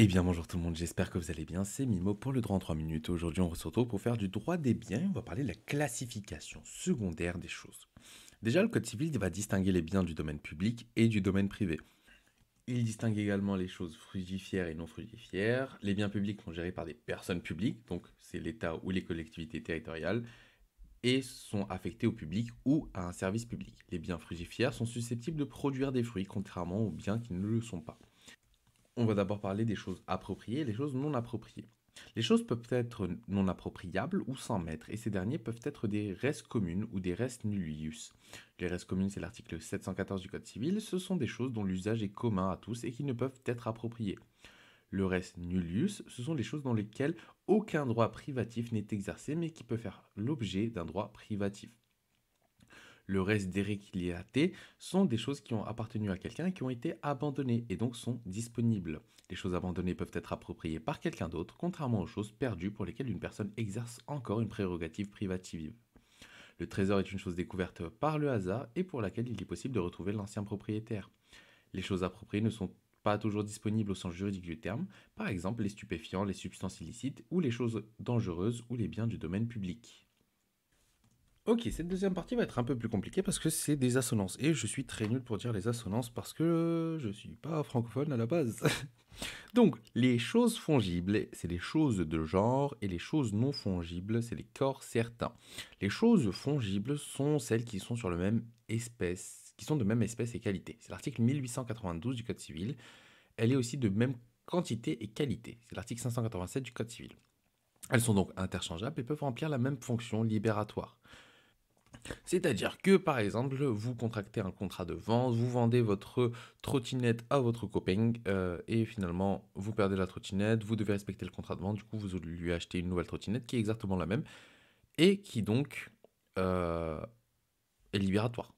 Eh bien bonjour tout le monde, j'espère que vous allez bien, c'est Mimo pour le droit en 3 minutes. Aujourd'hui on se retrouve pour faire du droit des biens, on va parler de la classification secondaire des choses. Déjà le code civil va distinguer les biens du domaine public et du domaine privé. Il distingue également les choses frugifères et non frugifères. Les biens publics sont gérés par des personnes publiques, donc c'est l'État ou les collectivités territoriales, et sont affectés au public ou à un service public. Les biens frugifères sont susceptibles de produire des fruits, contrairement aux biens qui ne le sont pas. On va d'abord parler des choses appropriées et les choses non appropriées. Les choses peuvent être non appropriables ou sans maître, et ces derniers peuvent être des res communes ou des res nullius. Les res communes, c'est l'article 714 du Code civil, ce sont des choses dont l'usage est commun à tous et qui ne peuvent être appropriées. Le res nullius, ce sont les choses dans lesquelles aucun droit privatif n'est exercé mais qui peuvent faire l'objet d'un droit privatif. Le reste déréquiliaté sont des choses qui ont appartenu à quelqu'un et qui ont été abandonnées et donc sont disponibles. Les choses abandonnées peuvent être appropriées par quelqu'un d'autre, contrairement aux choses perdues pour lesquelles une personne exerce encore une prérogative privative. Le trésor est une chose découverte par le hasard et pour laquelle il est possible de retrouver l'ancien propriétaire. Les choses appropriées ne sont pas toujours disponibles au sens juridique du terme, par exemple les stupéfiants, les substances illicites ou les choses dangereuses ou les biens du domaine public. Ok, cette deuxième partie va être un peu plus compliquée parce que c'est des assonances. Et je suis très nul pour dire les assonances parce que je suis pas francophone à la base. Donc, les choses fongibles, c'est les choses de genre, et les choses non fongibles, c'est les corps certains. Les choses fongibles sont celles qui sont sur le même espèce, qui sont de même espèce et qualité. C'est l'article 1892 du Code civil. Elle est aussi de même quantité et qualité. C'est l'article 587 du Code civil. Elles sont donc interchangeables et peuvent remplir la même fonction libératoire. C'est-à-dire que, par exemple, vous contractez un contrat de vente, vous vendez votre trottinette à votre copain, et finalement, vous perdez la trottinette, vous devez respecter le contrat de vente, du coup, vous lui achetez une nouvelle trottinette qui est exactement la même, et qui donc euh, est libératoire.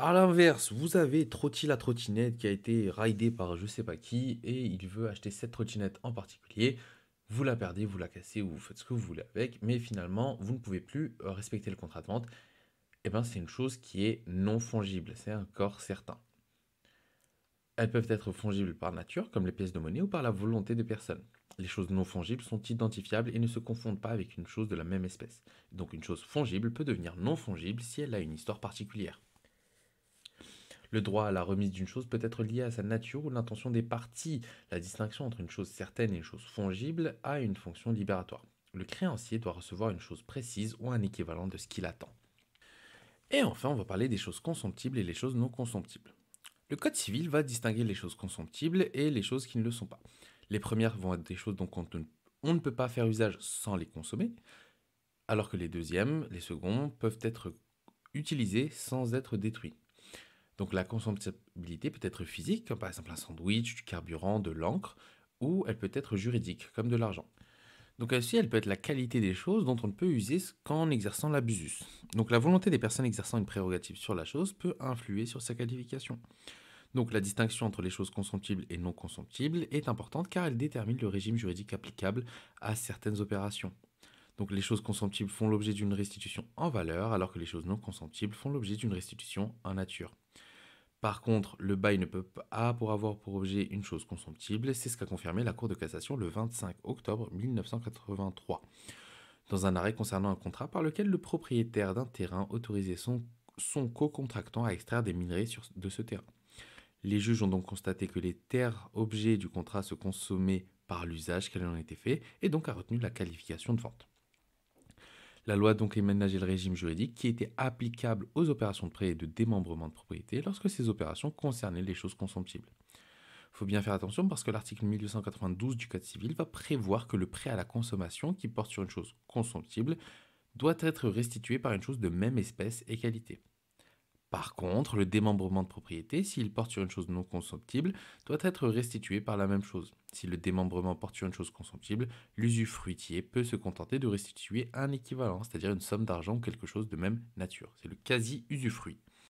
À l'inverse, vous avez Trotti la trottinette qui a été ridée par je sais pas qui, et il veut acheter cette trottinette en particulier. Vous la perdez, vous la cassez, ou vous faites ce que vous voulez avec, mais finalement, vous ne pouvez plus respecter le contrat de vente, eh ben, c'est une chose qui est non fongible, c'est un corps certain. Elles peuvent être fongibles par nature, comme les pièces de monnaie, ou par la volonté des personnes. Les choses non fongibles sont identifiables et ne se confondent pas avec une chose de la même espèce. Donc une chose fongible peut devenir non fongible si elle a une histoire particulière. Le droit à la remise d'une chose peut être lié à sa nature ou l'intention des parties. La distinction entre une chose certaine et une chose fongible a une fonction libératoire. Le créancier doit recevoir une chose précise ou un équivalent de ce qu'il attend. Et enfin, on va parler des choses consomptibles et les choses non consomptibles. Le code civil va distinguer les choses consomptibles et les choses qui ne le sont pas. Les premières vont être des choses dont on ne peut pas faire usage sans les consommer, alors que les deuxièmes, les seconds, peuvent être utilisés sans être détruits. Donc la consomptibilité peut être physique, comme par exemple un sandwich, du carburant, de l'encre, ou elle peut être juridique, comme de l'argent. Donc aussi, elle peut être la qualité des choses dont on ne peut user qu'en exerçant l'abusus. Donc la volonté des personnes exerçant une prérogative sur la chose peut influer sur sa qualification. Donc la distinction entre les choses consomptibles et non consomptibles est importante car elle détermine le régime juridique applicable à certaines opérations. Donc les choses consomptibles font l'objet d'une restitution en valeur alors que les choses non consomptibles font l'objet d'une restitution en nature. Par contre, le bail ne peut pas pour avoir pour objet une chose consomptible, c'est ce qu'a confirmé la Cour de cassation le 25 octobre 1983, dans un arrêt concernant un contrat par lequel le propriétaire d'un terrain autorisait son co-contractant à extraire des minerais de ce terrain. Les juges ont donc constaté que les terres objets du contrat se consommaient par l'usage qu'elles en étaient fait et donc a retenu la qualification de vente. La loi a donc aménagé le régime juridique qui était applicable aux opérations de prêt et de démembrement de propriété lorsque ces opérations concernaient les choses consomptibles. Il faut bien faire attention parce que l'article 1892 du Code civil va prévoir que le prêt à la consommation qui porte sur une chose consomptible doit être restitué par une chose de même espèce et qualité. Par contre, le démembrement de propriété, s'il porte sur une chose non consomptible, doit être restitué par la même chose. Si le démembrement porte sur une chose consomptible, l'usufruitier peut se contenter de restituer un équivalent, c'est-à-dire une somme d'argent ou quelque chose de même nature. C'est le quasi-usufruit.